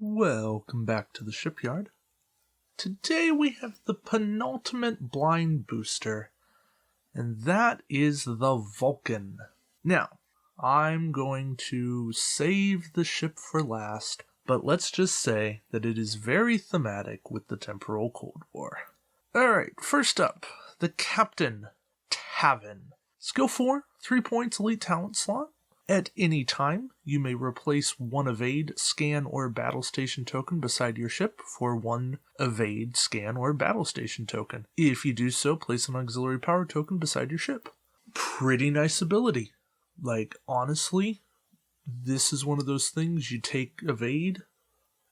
Welcome back to the Shipyard. Today we have the penultimate blind booster, and that is the Vulcan. Now, I'm going to save the ship for last, but let's just say that it is very thematic with the temporal Cold War. Alright, first up, the Captain, Tavin. Skill 4, 3 points, elite talent slot. At any time, you may replace one evade, scan, or battle station token beside your ship for one evade, scan, or battle station token. If you do so, place an auxiliary power token beside your ship. Pretty nice ability. Like, honestly, this is one of those things you take evade,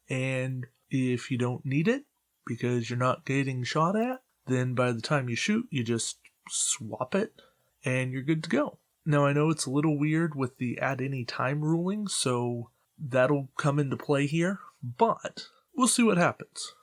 and if you don't need it, because you're not getting shot at, then by the time you shoot, you just swap it, and you're good to go. Now, I know it's a little weird with the at any time ruling, so that'll come into play here, but we'll see what happens.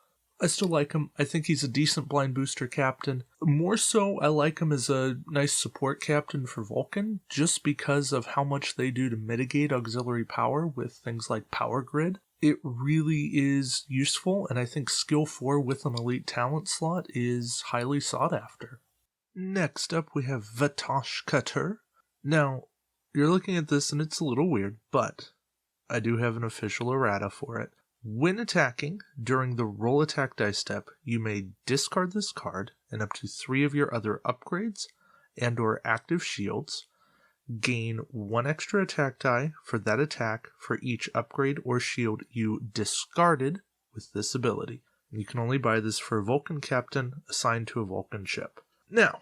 I still like him. I think he's a decent blind booster captain. More so, I like him as a nice support captain for Vulcan, just because of how much they do to mitigate auxiliary power with things like Power Grid. It really is useful, and I think skill 4 with an elite talent slot is highly sought after. Next up, we have Fetish Cutter. Now, you're looking at this and it's a little weird, but I do have an official errata for it. When attacking, during the roll attack dice step, you may discard this card and up to 3 of your other upgrades and or active shields, gain 1 extra attack die for that attack for each upgrade or shield you discarded with this ability. You can only buy this for a Vulcan captain assigned to a Vulcan ship. Now,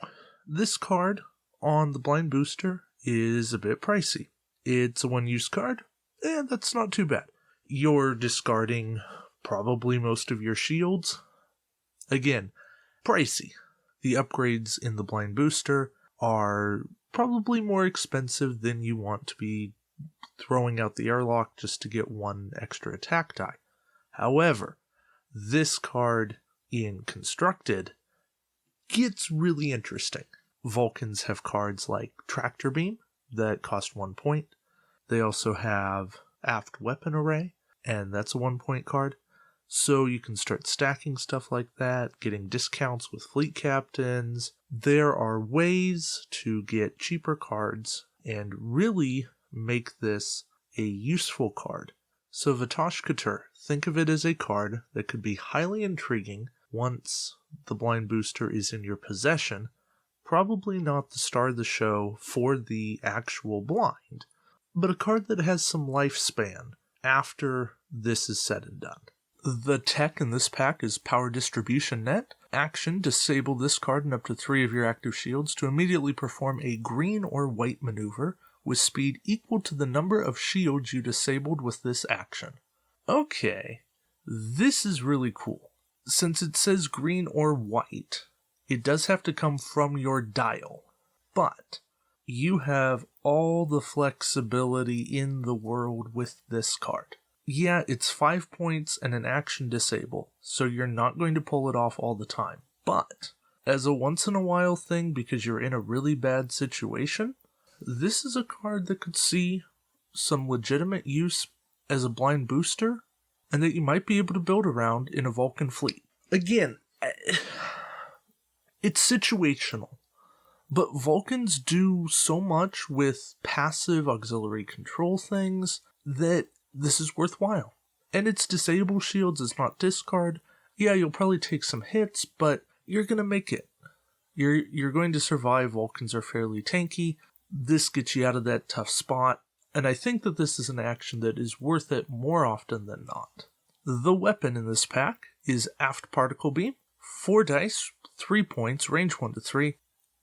this card on the blind booster is a bit pricey. It's a one-use card, and that's not too bad. You're discarding probably most of your shields. Again, pricey. The upgrades in the blind booster are probably more expensive than you want to be throwing out the airlock just to get 1 extra attack die. However, this card in Constructed gets really interesting. Vulcans have cards like Tractor Beam that cost 1 point. They also have Aft Weapon Array, and that's a 1 point card. So you can start stacking stuff like that, getting discounts with fleet captains. There are ways to get cheaper cards and really make this a useful card. So Fetish Cutter, think of it as a card that could be highly intriguing once the blind booster is in your possession. Probably not the star of the show for the actual blind, but a card that has some lifespan after this is said and done. The tech in this pack is Power Distribution Net. Action, disable this card and up to 3 of your active shields to immediately perform a green or white maneuver with speed equal to the number of shields you disabled with this action. Okay, this is really cool. Since it says green or white, it does have to come from your dial, but you have all the flexibility in the world with this card. Yeah, it's 5 points and an action disable, so you're not going to pull it off all the time. But as a once-in-a-while thing because you're in a really bad situation, this is a card that could see some legitimate use as a blind booster, and that you might be able to build around in a Vulcan fleet. Again, it's situational, but Vulcans do so much with passive auxiliary control things that this is worthwhile. And it's disable shields, it's not discard. Yeah, you'll probably take some hits, but you're going to make it. You're going to survive. Vulcans are fairly tanky. This gets you out of that tough spot, and I think that this is an action that is worth it more often than not. The weapon in this pack is Aft Particle Beam. 4 dice, 3 points, range 1 to 3.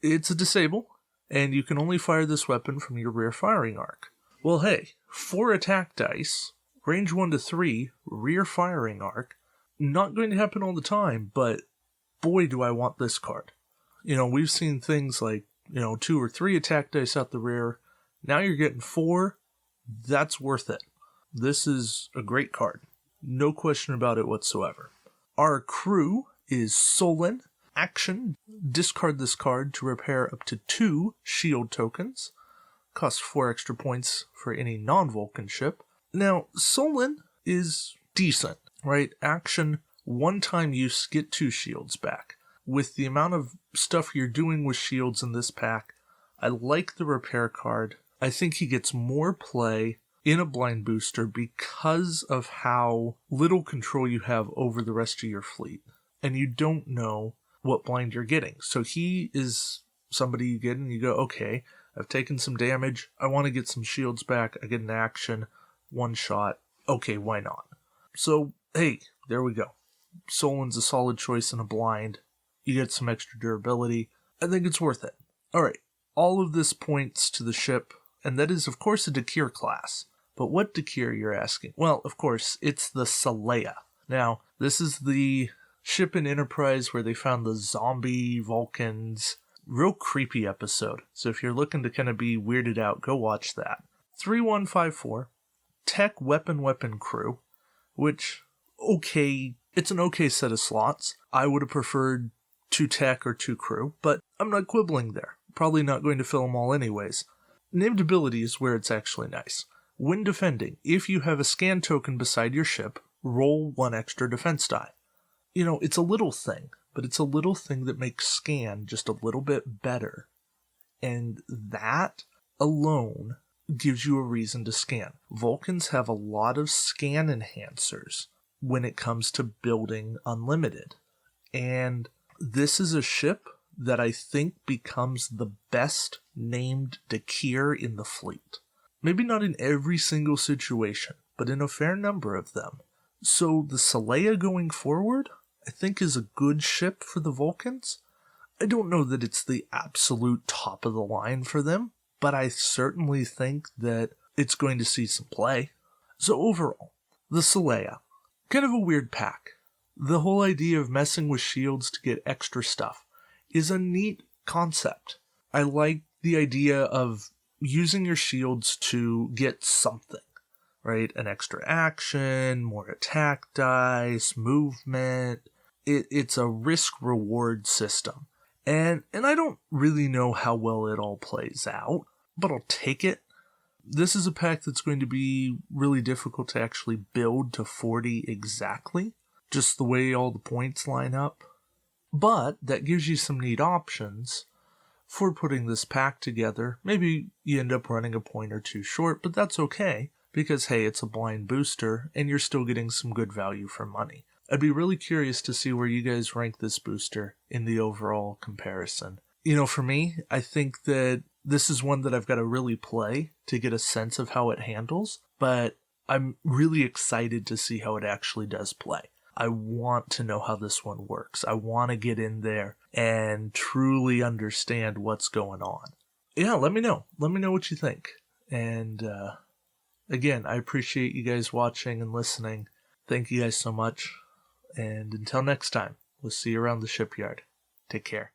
It's a disable, and you can only fire this weapon from your rear firing arc. Well, hey, 4 attack dice, range 1 to 3, rear firing arc. Not going to happen all the time, but boy do I want this card. You know, we've seen things like, 2 or 3 attack dice out the rear. Now you're getting 4. That's worth it. This is a great card. No question about it whatsoever. Our crew is Solon. Action, discard this card to repair up to 2 shield tokens. Costs 4 extra points for any non-Vulcan ship. Now, Solon is decent, right? Action, one-time use, get 2 shields back. With the amount of stuff you're doing with shields in this pack, I like the repair card. I think he gets more play in a blind booster because of how little control you have over the rest of your fleet. And you don't know what blind you're getting. So he is somebody you get and you go, okay, I've taken some damage. I want to get some shields back. I get an action, 1 shot. Okay, why not? So, hey, there we go. Solon's a solid choice in a blind. You get some extra durability. I think it's worth it. All right, all of this points to the ship, and that is, of course, a Dakir class. But what Dakir, you're asking? Well, of course, it's the Celaya. Now, this is the ship in Enterprise where they found the zombie Vulcans. Real creepy episode. So if you're looking to kind of be weirded out, go watch that. 3154, Tech Weapon Crew, which, okay, it's an okay set of slots. I would have preferred 2 Tech or 2 Crew, but I'm not quibbling there. Probably not going to fill them all anyways. Named ability is where it's actually nice. When defending, if you have a scan token beside your ship, roll 1 extra defense die. You know, it's a little thing, but it's a little thing that makes scan just a little bit better. And that alone gives you a reason to scan. Vulcans have a lot of scan enhancers when it comes to building unlimited. And this is a ship that I think becomes the best named Dakir in the fleet. Maybe not in every single situation, but in a fair number of them. So the Celaya going forward, I think, is a good ship for the Vulcans. I don't know that it's the absolute top of the line for them, but I certainly think that it's going to see some play. So overall, the Celaya, kind of a weird pack. The whole idea of messing with shields to get extra stuff is a neat concept. I like the idea of using your shields to get something, right? An extra action, more attack dice, movement. It's a risk-reward system. And I don't really know how well it all plays out, but I'll take it. This is a pack that's going to be really difficult to actually build to 40 exactly, just the way all the points line up. But that gives you some neat options for putting this pack together. Maybe you end up running a point or 2 short, but that's okay, because hey, it's a blind booster, and you're still getting some good value for money. I'd be really curious to see where you guys rank this booster in the overall comparison. You know, for me, I think that this is one that I've got to really play to get a sense of how it handles, but I'm really excited to see how it actually does play. I want to know how this one works. I want to get in there and truly understand what's going on. Yeah, let me know. Let me know what you think. And again, I appreciate you guys watching and listening. Thank you guys so much. And until next time, we'll see you around the shipyard. Take care.